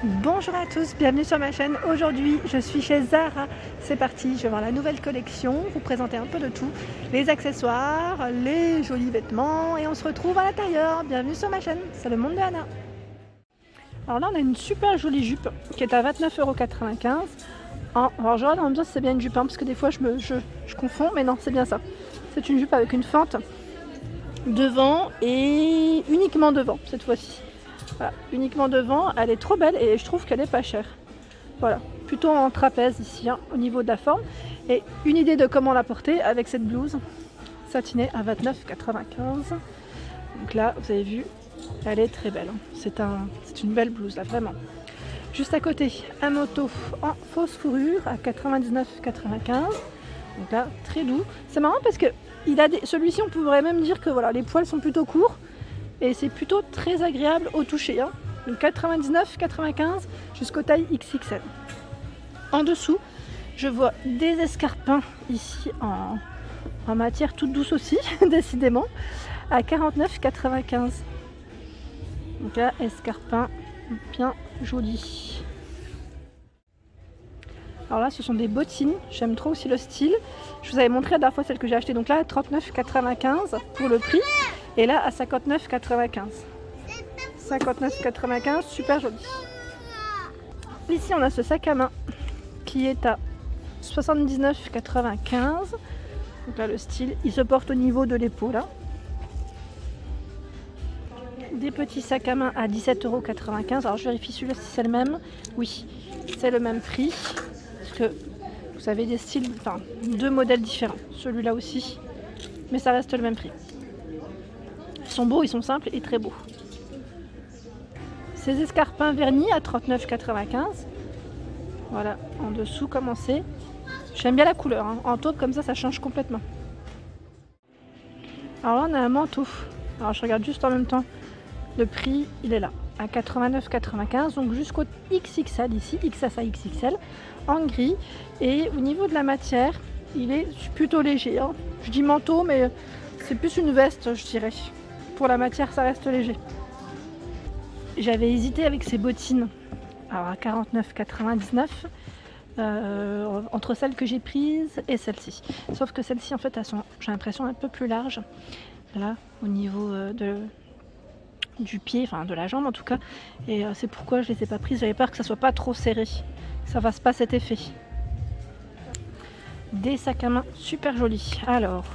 Bonjour à tous, bienvenue sur ma chaîne. Aujourd'hui je suis chez Zara. C'est parti, je vais voir la nouvelle collection, vous présenter un peu de tout, les accessoires, les jolis vêtements et on se retrouve à l'intérieur. Bienvenue sur ma chaîne, c'est le monde de Anna. Alors là on a une super jolie jupe qui est à 29,95 €. Alors j'aurais envie de dire si c'est bien une jupe parce que des fois je confonds, mais non c'est bien ça. C'est une jupe avec une fente devant et uniquement devant cette fois-ci. Voilà, uniquement devant, elle est trop belle et je trouve qu'elle est pas chère. Voilà, plutôt en trapèze ici au niveau de la forme. Et une idée de comment la porter avec cette blouse satinée à 29,95 €. Donc là, vous avez vu, elle est très belle. C'est une belle blouse là, vraiment. Juste à côté, un manteau en fausse fourrure à 99,95 €. Donc là, très doux. C'est marrant parce que celui-ci, on pourrait même dire que voilà, les poils sont plutôt courts. Et c'est plutôt très agréable au toucher. Donc 99,95 € jusqu'au taille XXL. En dessous, je vois des escarpins ici en matière toute douce aussi, décidément, à 49,95 €. Donc là, escarpins bien jolis. Alors là, ce sont des bottines. J'aime trop aussi le style. Je vous avais montré la dernière fois celle que j'ai achetée. Donc là, à 39,95 € pour le prix. Et là, à 59,95 €. 59,95 €, super joli. Ici, on a ce sac à main qui est à 79,95 €. Donc là, le style, il se porte au niveau de l'épaule. Des petits sacs à main à 17,95 €. Alors, je vérifie celui-là si c'est le même. Oui, c'est le même prix. Parce que vous avez des styles, enfin, deux modèles différents. Celui-là aussi, mais ça reste le même prix. Ils sont beaux, ils sont simples et très beaux. Ces escarpins vernis à 39,95 €. Voilà, en dessous, comment c'est. J'aime bien la couleur. En taupe, comme ça change complètement. Alors là, on a un manteau. Alors, je regarde juste en même temps. Le prix, il est là, à 89,95 €. Donc, jusqu'au XXL ici, XS à XXL, en gris. Et au niveau de la matière, il est plutôt léger. Je dis manteau, mais c'est plus une veste, je dirais. Pour la matière, ça reste léger. J'avais hésité avec ces bottines, alors à 49,99 € entre celles que j'ai prises et celles-ci. Sauf que celles-ci, en fait, elles sont, j'ai l'impression, un peu plus larges. Là, au niveau du pied, enfin de la jambe en tout cas. Et c'est pourquoi je les ai pas prises. J'avais peur que ça soit pas trop serré, que ça fasse pas cet effet. Des sacs à main super jolis. Alors,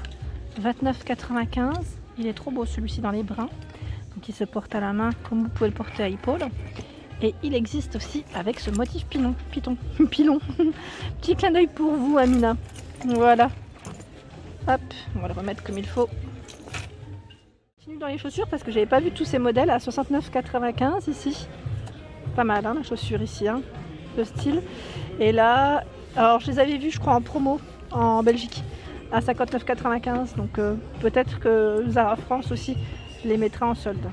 29,95 €. Il est trop beau celui-ci dans les brins. Donc il se porte à la main comme vous pouvez le porter à l'épaule. Et il existe aussi avec ce motif pilon. Petit clin d'œil pour vous, Amina. Voilà. Hop, on va le remettre comme il faut. Je continue dans les chaussures parce que j'avais pas vu tous ces modèles à 69,95 € ici. Pas mal la chaussure ici, le style. Et là, alors je les avais vus je crois en promo en Belgique à 59,95 €. Donc peut-être que Zara France aussi les mettra en solde.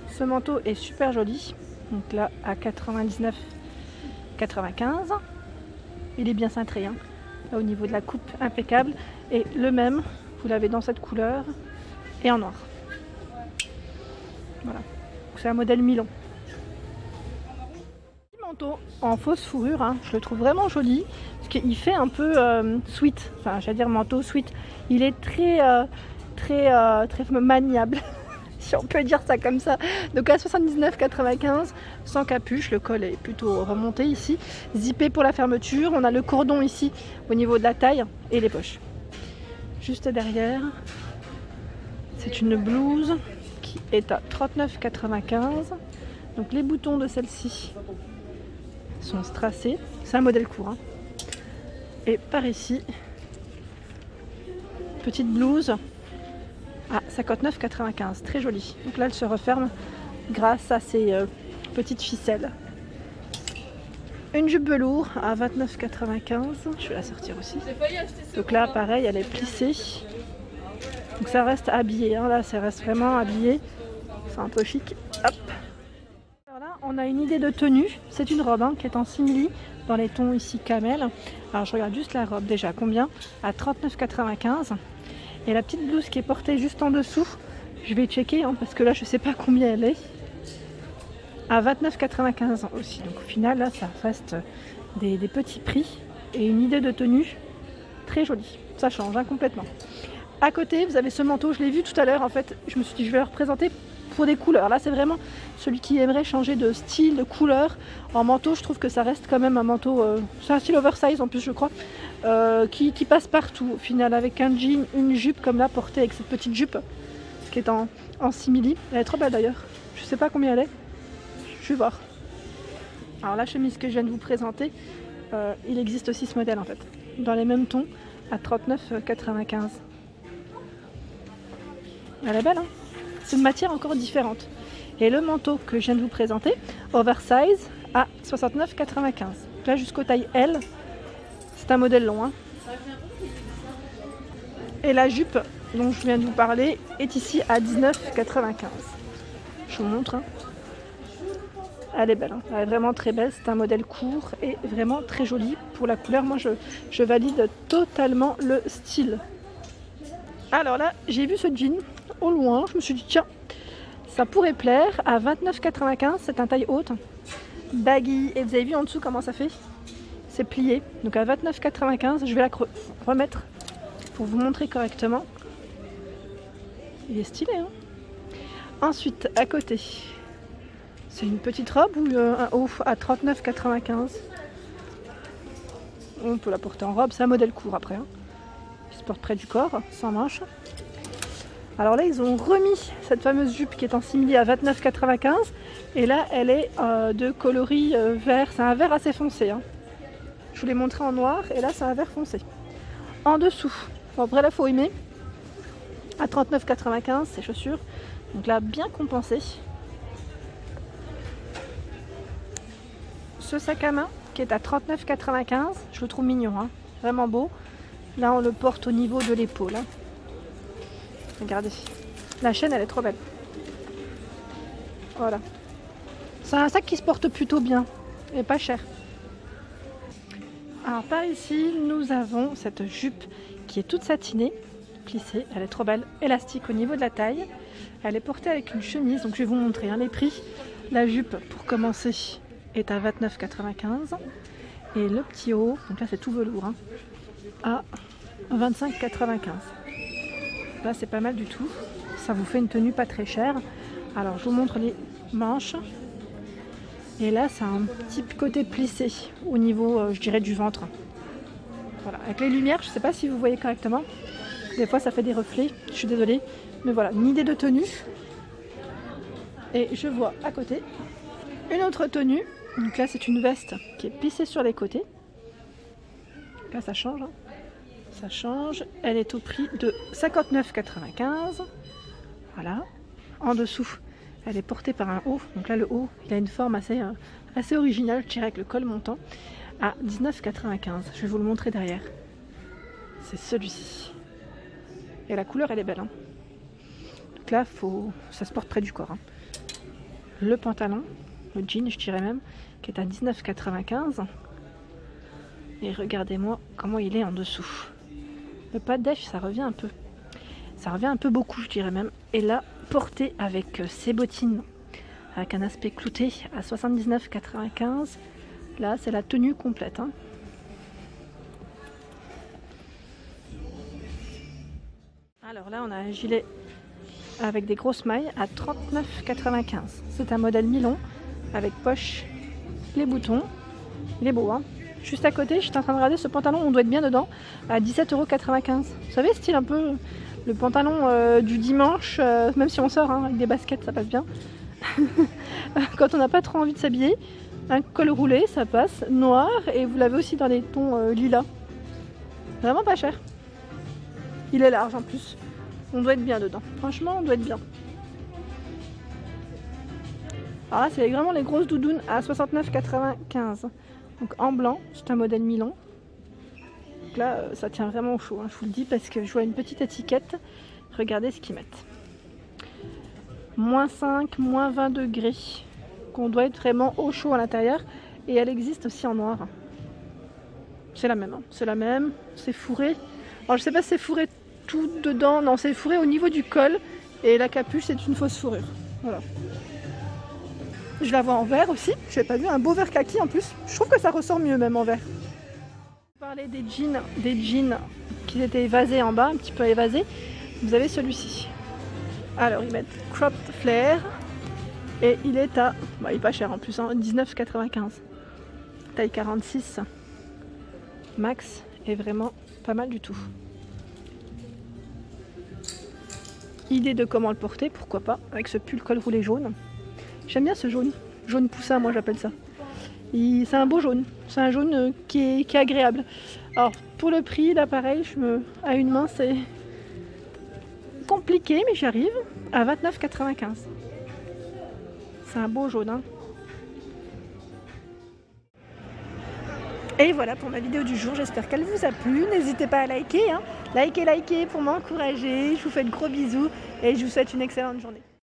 Ce manteau est super joli. Donc là à 99,95 €. Il est bien cintré. Là, au niveau de la coupe, impeccable. Et le même, vous l'avez dans cette couleur et en noir. Voilà. C'est un modèle Milan. Manteau en fausse fourrure, je le trouve vraiment joli parce qu'il fait un peu sweat, enfin j'allais dire manteau sweat. Il est très maniable si on peut dire ça comme ça. Donc à 79,95 € sans capuche, le col est plutôt remonté ici, zippé pour la fermeture. On a le cordon ici au niveau de la taille et les poches. Juste derrière, c'est une blouse qui est à 39,95 €. Donc les boutons de celle-ci sont strassés, c'est un modèle court. Et par ici, petite blouse à 59,95 €, très jolie. Donc là elle se referme grâce à ces petites ficelles. Une jupe velours à 29,95 €, je vais la sortir aussi. Donc là pareil, elle est plissée. Donc ça reste habillé, là ça reste vraiment habillé. C'est un peu chic. Hop. On a une idée de tenue, c'est une robe qui est en simili dans les tons ici camel. Alors je regarde juste la robe déjà, combien? À 39,95 €. Et la petite blouse qui est portée juste en dessous, je vais checker parce que là je sais pas combien elle est. à 29,95 aussi. Donc au final, là, ça reste des petits prix et une idée de tenue très jolie. Ça change complètement. À côté, vous avez ce manteau, je l'ai vu tout à l'heure. En fait, je me suis dit, je vais le représenter pour des couleurs. Là, c'est vraiment celui qui aimerait changer de style, de couleur. En manteau, je trouve que ça reste quand même un manteau, c'est un style oversize en plus, je crois, qui passe partout au final, avec un jean, une jupe comme là, portée avec cette petite jupe qui est en simili. Elle est trop belle d'ailleurs. Je sais pas combien elle est. Je vais voir. Alors la chemise que je viens de vous présenter, il existe aussi ce modèle en fait, dans les mêmes tons, à 39,95. Elle est belle, hein. C'est une matière encore différente. Et le manteau que je viens de vous présenter, oversize, à 69,95. Là jusqu'au taille L, c'est un modèle long, hein. Et la jupe dont je viens de vous parler est ici à 19,95. Je vous montre, hein. Elle est belle, hein. Elle est vraiment très belle, c'est un modèle court et vraiment très joli. Pour la couleur, moi je valide totalement le style. Alors là, j'ai vu ce jean au loin, je me suis dit tiens, ça pourrait plaire, à 29,95, c'est un taille haute, baggy, et vous avez vu en dessous comment ça fait? C'est plié, donc à 29,95, je vais la remettre pour vous montrer correctement. Il est stylé, hein. Ensuite, à côté, c'est une petite robe ou un haut à 39,95. On peut la porter en robe, c'est un modèle court après, hein. Il se porte près du corps, sans manches. Alors là, ils ont remis cette fameuse jupe qui est en simili à 29,95. Et là, elle est de coloris vert. C'est un vert assez foncé, hein. Je vous l'ai montré en noir et là, c'est un vert foncé. En dessous, bon, après là, il faut aimer. À 39,95, ces chaussures. Donc là, bien compensé. Ce sac à main qui est à 39,95, je le trouve mignon, hein. Vraiment beau. Là, on le porte au niveau de l'épaule, hein. Regardez, la chaîne elle est trop belle. Voilà. C'est un sac qui se porte plutôt bien et pas cher. Alors par ici, nous avons cette jupe qui est toute satinée, plissée, elle est trop belle, élastique au niveau de la taille. Elle est portée avec une chemise, donc je vais vous montrer, hein, les prix. La jupe, pour commencer, est à 29,95 et le petit haut, donc là c'est tout velours, hein, à 25,95. Là c'est pas mal du tout, ça vous fait une tenue pas très chère. Alors je vous montre les manches et là c'est un petit côté plissé au niveau je dirais du ventre. Voilà, avec les lumières je sais pas si vous voyez correctement, des fois ça fait des reflets, je suis désolée, mais voilà, une idée de tenue. Et je vois à côté une autre tenue, donc là c'est une veste qui est plissée sur les côtés, là ça change, hein. Ça change, elle est au prix de 59,95. Voilà. En dessous, elle est portée par un haut. Donc là, le haut, il a une forme assez originale, je dirais, avec le col montant, à 19,95. Je vais vous le montrer derrière. C'est celui-ci. Et la couleur, elle est belle, hein. Donc là, ça se porte près du corps, hein. Le pantalon, le jean, je dirais même, qui est à 19,95. Et regardez-moi comment il est en dessous. Le pas de dèche, ça revient un peu. Ça revient un peu beaucoup, je dirais même. Et là, porté avec ses bottines, avec un aspect clouté à 79,95. Là, c'est la tenue complète, hein. Alors là, on a un gilet avec des grosses mailles à 39,95. C'est un modèle mi-long avec poche, les boutons. Il est beau, hein. Juste à côté, je suis en train de regarder ce pantalon, on doit être bien dedans, à 17,95 €. Vous savez, style un peu le pantalon du dimanche, même si on sort, hein, avec des baskets, ça passe bien. Quand on n'a pas trop envie de s'habiller, un col roulé, ça passe, noir, et vous l'avez aussi dans les tons lilas. Vraiment pas cher. Il est large en plus. On doit être bien dedans. Franchement, on doit être bien. Alors là, c'est vraiment les grosses doudounes à 69,95 €. Donc en blanc, c'est un modèle mi-long. Donc là, ça tient vraiment au chaud, hein, je vous le dis, parce que je vois une petite étiquette. Regardez ce qu'ils mettent. -5, -20 degrés. Qu'on doit être vraiment au chaud à l'intérieur. Et elle existe aussi en noir. C'est la même, hein. C'est la même. C'est fourré. Alors je sais pas si c'est fourré tout dedans. Non, c'est fourré au niveau du col. Et la capuche, c'est une fausse fourrure. Voilà. Je la vois en vert aussi, je n'avais pas vu, un beau vert kaki en plus. Je trouve que ça ressort mieux même en vert. On parlait des jeans qui étaient évasés en bas, un petit peu évasés. Vous avez celui-ci. Alors ils mettent cropped flare et il est à, il est pas cher en plus, hein, 19,95. Taille 46 max est vraiment pas mal du tout. Idée de comment le porter, pourquoi pas, avec ce pull col roulé jaune. J'aime bien ce jaune poussin, moi j'appelle ça. C'est un beau jaune, c'est un jaune qui est agréable. Alors pour le prix, là pareil, à une main c'est compliqué, mais j'y arrive, à 29,95. C'est un beau jaune, hein. Et voilà pour ma vidéo du jour, j'espère qu'elle vous a plu. N'hésitez pas à liker, hein. Likez pour m'encourager. Je vous fais de gros bisous et je vous souhaite une excellente journée.